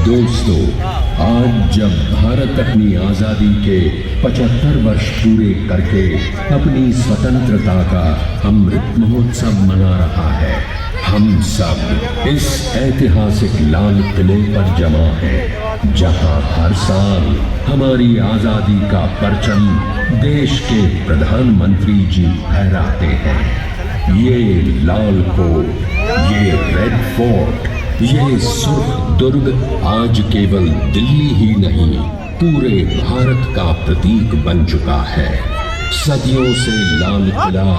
दोस्तों, आज जब भारत अपनी आज़ादी के 75 वर्ष पूरे करके अपनी स्वतंत्रता का अमृत महोत्सव मना रहा है, हम सब इस ऐतिहासिक लाल किले पर जमा हैं, जहां हर साल हमारी आज़ादी का परचम देश के प्रधानमंत्री जी फहराते हैं। ये लाल कोट, ये रेड फोर्ट, ये सुर्ख दुर्ग आज केवल दिल्ली ही नहीं, पूरे भारत का प्रतीक बन चुका है। सदियों से लाल किला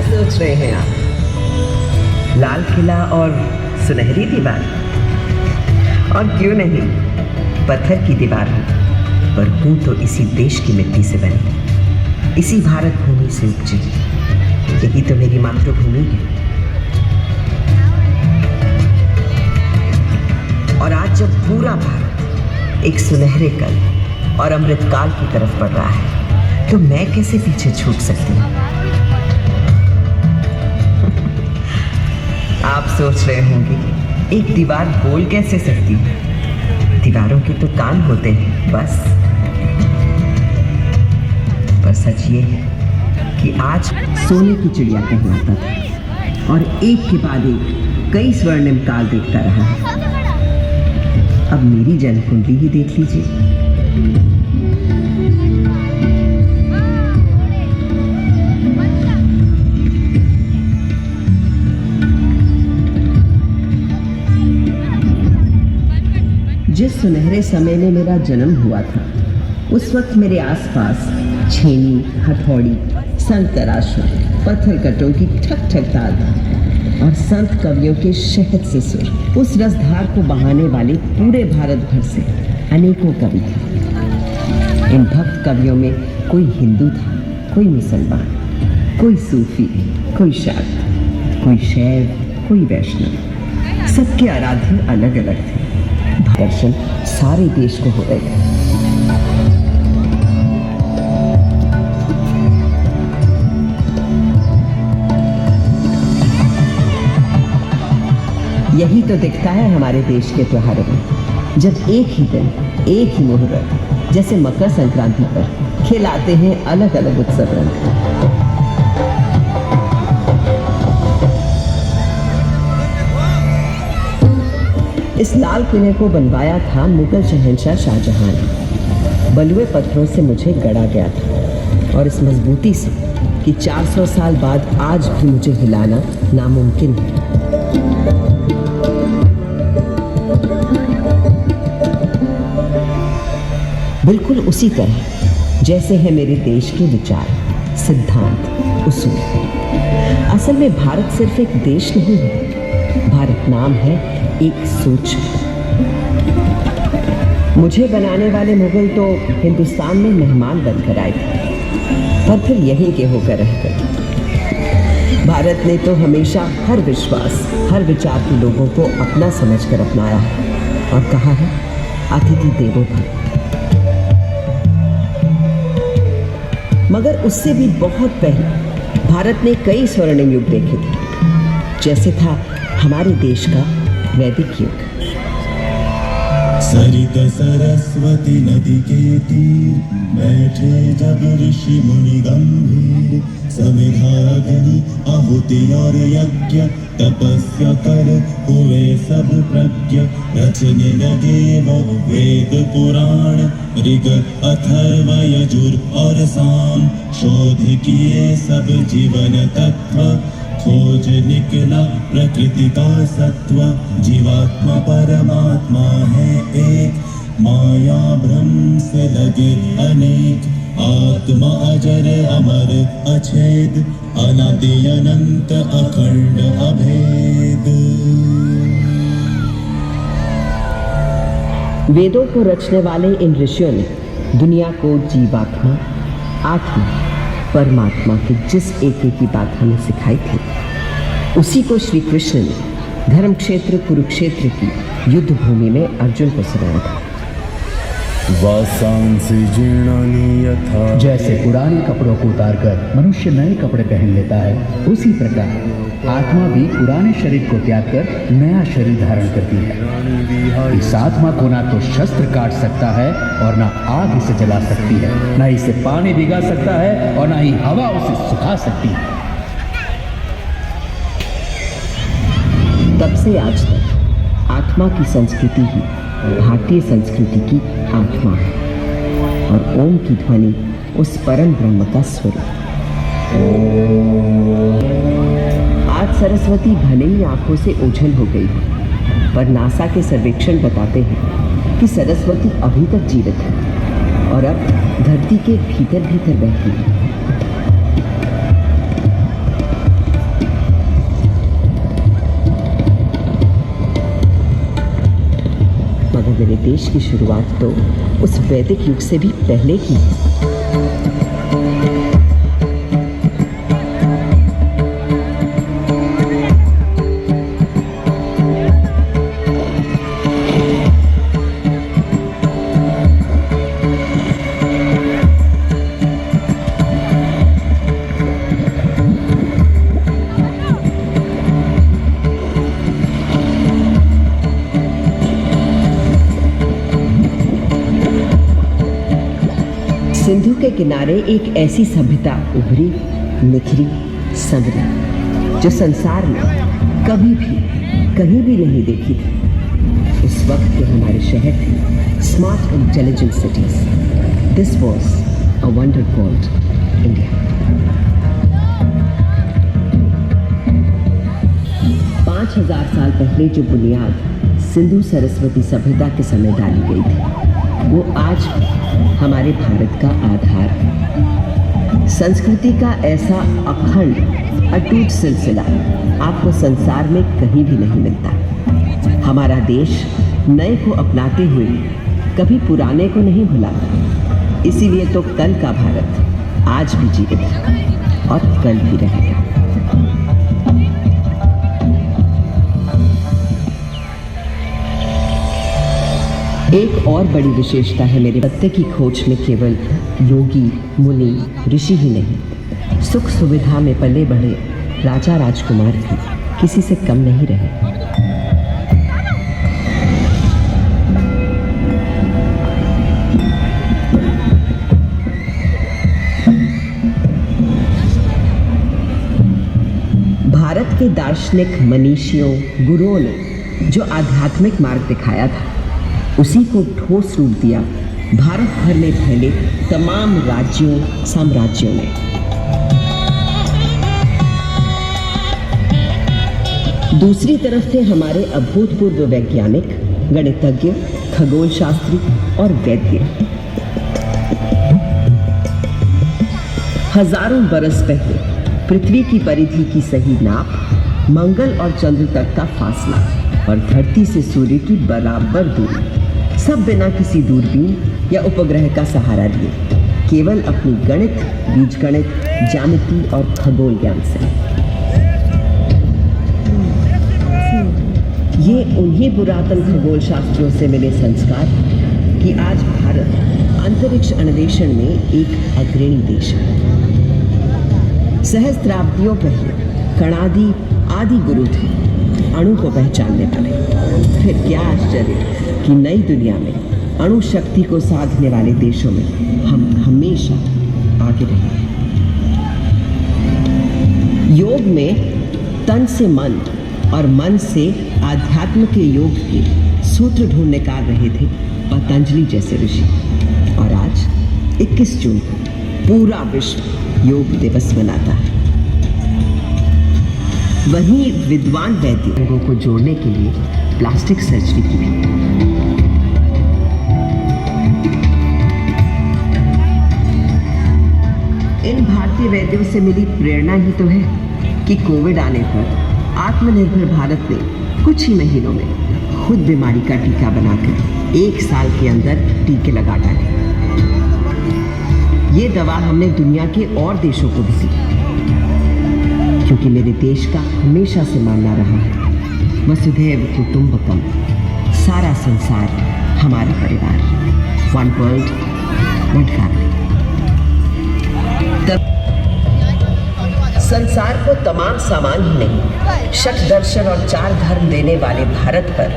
सोच रहे हैं आप? लाल किला और सुनहरी दीवार, और क्यों नहीं, पत्थर की दीवार हो, पर हूं तो इसी देश की मिट्टी से बनी, इसी भारत भूमि से उपजी। यही तो मेरी मातृभूमि है। और आज जब पूरा भारत एक सुनहरे कल और अमृतकाल की तरफ बढ़ रहा है, तो मैं कैसे पीछे छूट सकती हूँ? आप सोच रहे होंगे एक दीवार बोल कैसे सकती है? दीवारों के तो कान होते हैं बस। पर सच ये है कि आज सोने की चिड़िया कहलाता था और एक के बाद एक कई स्वर्णिम काल देखता रहा है। अब मेरी जन्म कुंडली ही देख लीजिए। जिस सुनहरे समय में मेरा जन्म हुआ था, उस वक्त मेरे आसपास छेनी, हथौड़ी, संत तराशों, पत्थर कटों की ठक ठक ताल और संत कवियों के शहद से सुर, उस रसधार को बहाने वाले पूरे भारत भर से अनेकों कवि थे। इन भक्त कवियों में कोई हिंदू था, कोई मुसलमान, कोई सूफी, कोई शाक्त, कोई शैव, कोई वैष्णव। सबके आराध्य अलग अलग थे। दर्शन सारे देश को हो रहे थे। यही तो दिखता है हमारे देश के त्योहारों में, जब एक ही दिन, एक ही मुहूर्त, जैसे मकर संक्रांति पर खिलाते हैं अलग अलग उत्सव रंग। इस लाल किले को बनवाया था मुगल शहंशाह शाहजहां ने। बलुए पत्थरों से मुझे गढ़ा गया था और इस मजबूती से कि 400 साल बाद आज भी मुझे हिलाना नामुमकिन है। बिल्कुल उसी तरह जैसे है मेरे देश के विचार, सिद्धांत, उसूल। असल में भारत सिर्फ एक देश नहीं है, भारत नाम है एक सोच। मुझे बनाने वाले मुगल तो हिंदुस्तान में मेहमान बनकर आए थे, पर फिर यहीं के होकर रह गए। भारत ने तो हमेशा हर विश्वास, हर विचार के लोगों को अपना समझकर अपनाया है और कहा है अतिथि देवो भव। मगर उससे भी बहुत पहले भारत ने कई स्वर्णिम युग देखे थे, जैसे था हमारे देश का वैदिक युग। सरित सरस्वती नदी के तीर बैठे जब ऋषि मुनि गंभीर, समिधाग्नि आहुति और यज्ञ तपस्या कर हुए सब प्रज्ञ, रचने लगे वो वेद पुराण ऋग अथर्व यजुर और साम, शोध किए सब जीवन तत्व, खोज निकला प्रकृति का सत्व, जीवात्मा परमात्मा है एक, माया भ्रम से लगे अनेक, आत्मा अजर अमर अछेद, अनादि अनंत अखंड अभेद। वेदों को रचने वाले इन ऋषियों ने दुनिया को जीवात्मा, आत्मा, परमात्मा की जिस एक की बात हमें सिखाई थी, उसी को श्री कृष्ण ने धर्म क्षेत्र कुरुक्षेत्र की युद्ध भूमि में अर्जुन को सुनाया था। वासांसि जीर्णानि यथा, जैसे पुराने कपड़ों को उतारकर मनुष्य नए कपड़े पहन लेता है, उसी प्रकार आत्मा भी पुराने शरीर को त्याग कर नया शरीर धारण करती है। इस आत्मा को ना तो शस्त्र काट सकता है और ना आग इसे जला सकती है, ना इसे पानी भिगा सकता है और ना ही हवा उसे सुखा सकती है। तब से आज तक आत्मा की संस्कृति ही भारतीय संस्कृति की आत्मा है और ओम की ध्वनि उस परम ब्रह्म का स्वरूप। आज सरस्वती भले ही आंखों से ओझल हो गई है, पर नासा के सर्वेक्षण बताते हैं कि सरस्वती अभी तक जीवित है और अब धरती के भीतर भीतर बहती है। मगर मेरे देश की शुरुआत तो उस वैदिक युग से भी पहले की है। सिंधु के किनारे एक ऐसी सभ्यता उभरी, निखरी, संवरी, जो संसार में कभी भी कहीं भी नहीं देखी थी। उस वक्त के हमारे शहर थे smart intelligent cities. This was a wonder called India. 5000 साल पहले जो बुनियाद सिंधु सरस्वती सभ्यता के समय डाली गई थी, वो आज हमारे भारत का आधार है। संस्कृति का ऐसा अखंड अटूट सिलसिला आपको संसार में कहीं भी नहीं मिलता। हमारा देश नए को अपनाते हुए कभी पुराने को नहीं भुलाता। इसीलिए तो कल का भारत आज भी जीवित है और कल भी रहेगा। एक और बड़ी विशेषता है मेरे सत्य की खोज में केवल योगी, मुनि, ऋषि ही नहीं, सुख सुविधा में पले बढ़े राजा राजकुमार भी किसी से कम नहीं रहे। भारत के दार्शनिक मनीषियों, गुरुओं ने जो आध्यात्मिक मार्ग दिखाया था, उसी को ठोस रूप दिया भारत भर में फैले तमाम राज्यों, साम्राज्यों ने। दूसरी तरफ थे हमारे अभूतपूर्व वैज्ञानिक, गणितज्ञ, खगोल शास्त्री और वैद्य। हजारों बरस पहले पृथ्वी की परिधि की सही नाप, मंगल और चंद्र तक का फासला और धरती से सूर्य की बराबर दूरी, सब बिना किसी दूरबीन या उपग्रह का सहारा लिए, केवल अपनी गणित, बीजगणित, ज्यामिति और खगोल ज्ञान से। ये उन्हीं पुरातन खगोल शास्त्रियों से मिले संस्कार कि आज भारत अंतरिक्ष अन्वेषण में एक अग्रणी देश है। सहस्त्राब्दियों पहले कणादि आदि गुरु थे अणु को पहचानने वाले। फिर क्या आश्चर्य कि नई दुनिया में अणु शक्ति को साधने वाले देशों में हम हमेशा आगे रहे। योग में तन से मन और मन से आध्यात्म के योग के सूत्र ढूंढ निकाल रहे थे पतंजलि जैसे ऋषि। और आज 21 जून को पूरा विश्व योग दिवस मनाता है। वहीं विद्वान वैद्य लोगों को जोड़ने के लिए प्लास्टिक सर्जरी की भी। इन भारतीय वैद्यों से मिली प्रेरणा ही तो है कि कोविड आने पर आत्मनिर्भर भारत ने कुछ ही महीनों में खुद बीमारी का टीका बनाकर 1 साल के अंदर टीके लगा डाले। ये दवा हमने दुनिया के और देशों को भी दी, क्योंकि मेरे देश का हमेशा से मानना रहा है वसुधैव कुटुंबकम, सारा संसार हमारा परिवार, वन वर्ल्ड वन फैमिली। संसार को तमाम सामान ही नहीं, शक दर्शन और 4 धर्म देने वाले भारत पर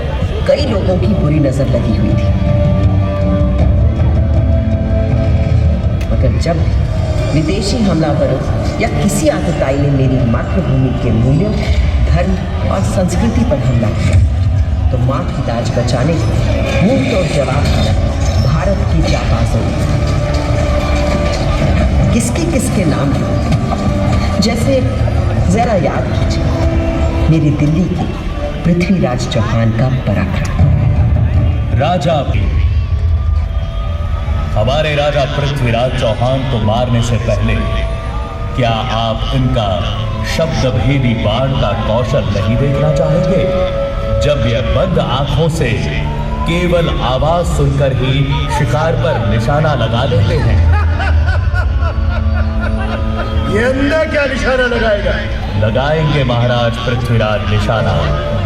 कई लोगों की बुरी नजर लगी हुई थी, मगर जब विदेशी हमलावरों या किसी आतताई ने मेरी मातृभूमि के मूल्यों, धर्म और संस्कृति पर हमला किया, तो माँ की लाज बचाने को मुंह तोड़ जवाब दिया भारत की जाबाजों ने। किसके नाम लो, जैसे जरा याद कीजिए मेरी दिल्ली के पृथ्वीराज चौहान का पराक्रम। राजा हमारे राजा पृथ्वीराज चौहान को मारने से पहले क्या आप इनका शब्द भेदी बाण का कौशल नहीं देखना चाहेंगे, जब यह बंद आंखों से केवल आवाज सुनकर ही शिकार पर निशाना लगा देते हैं। ये अंधा क्या निशाना लगाएगा? लगाएंगे महाराज पृथ्वीराज निशाना,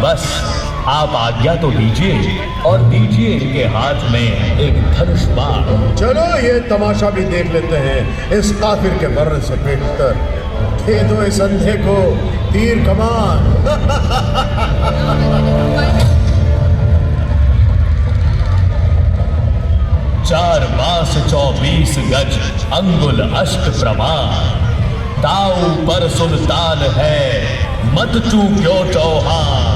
बस आप आज्ञा तो दीजिए और दीजिए इनके हाथ में एक धनुष बाण। चलो ये तमाशा भी देख लेते हैं इस काफिर के मरने से बेहतर। दे दो इस अंधे को तीर कमान। 4 बांस 24 गज अंगुल अष्ट प्रमाण, दाऊ पर सुल्तान है मत चूक्यो चौहान।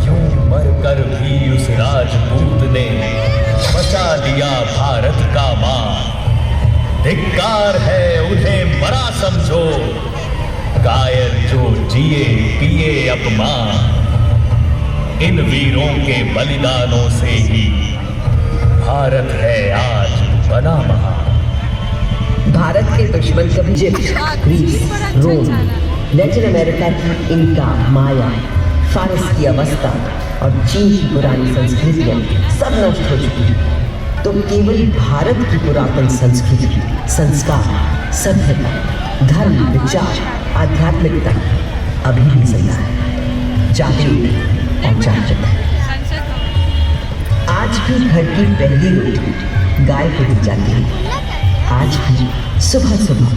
यूं मरकर भी उस राजपूत ने बचा लिया भारत का मान। धिक्कार है उन्हें मरा समझो, कायर जो जिए पिए अपमान। इन वीरों के बलिदानों से ही भारत है आज बना महान। भारत के दुश्मन कभी ग्रीस, रोम, लैटिन अमेरिका की इनका, माया, फारस की अवस्था और चीन की पुरानी संस्कृतियां सब नष्ट हो चुकी हैं, तो केवल भारत की पुरातन संस्कृति, संस्कार, सभ्यता, धर्म, विचार, आध्यात्मिकता अभी भी जिंदा है, जागरूक और जागृत है। आज भी घर की पहली रोटी गाय को दी जाती है। आज भी सुबह सुबह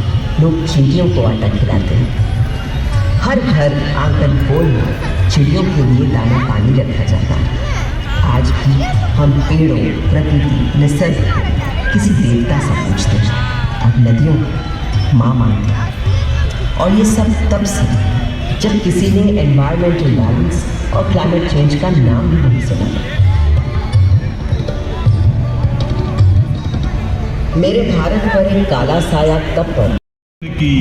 लोग चिड़ियों को आटा खिलाते हैं। हर घर आंगन पोल में चिड़ियों के लिए दाना पानी रखा जाता है। आज भी हम पेड़ों, प्रकृति, निसर्ग को किसी देवता से पूछते हैं और नदियों को माँ मानते हैं। और ये सब तब से जब किसी ने एनवायरमेंटल बैलेंस और क्लाइमेट चेंज का नाम भी नहीं सुना। मेरे भारत पर एक काला साया कब पड़ा की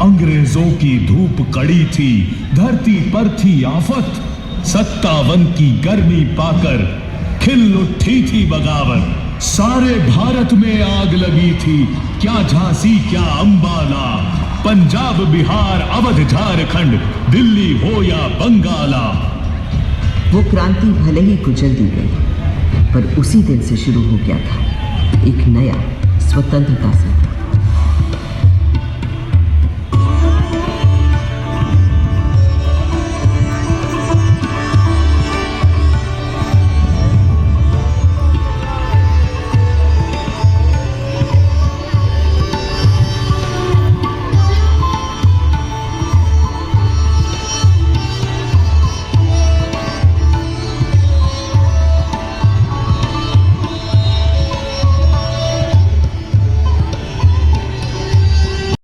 अंग्रेजों की धूप कड़ी थी, धरती पर थी आफत। 57 की गर्मी पाकर खिल उठी थी बगावत। सारे भारत में आग लगी थी, क्या झांसी क्या अंबाला, पंजाब बिहार अवध झारखंड, दिल्ली हो या बंगाला। वो क्रांति भले ही कुचल दी गई, पर उसी दिन से शुरू हो गया था एक नया स्वतंत्रता संग्राम।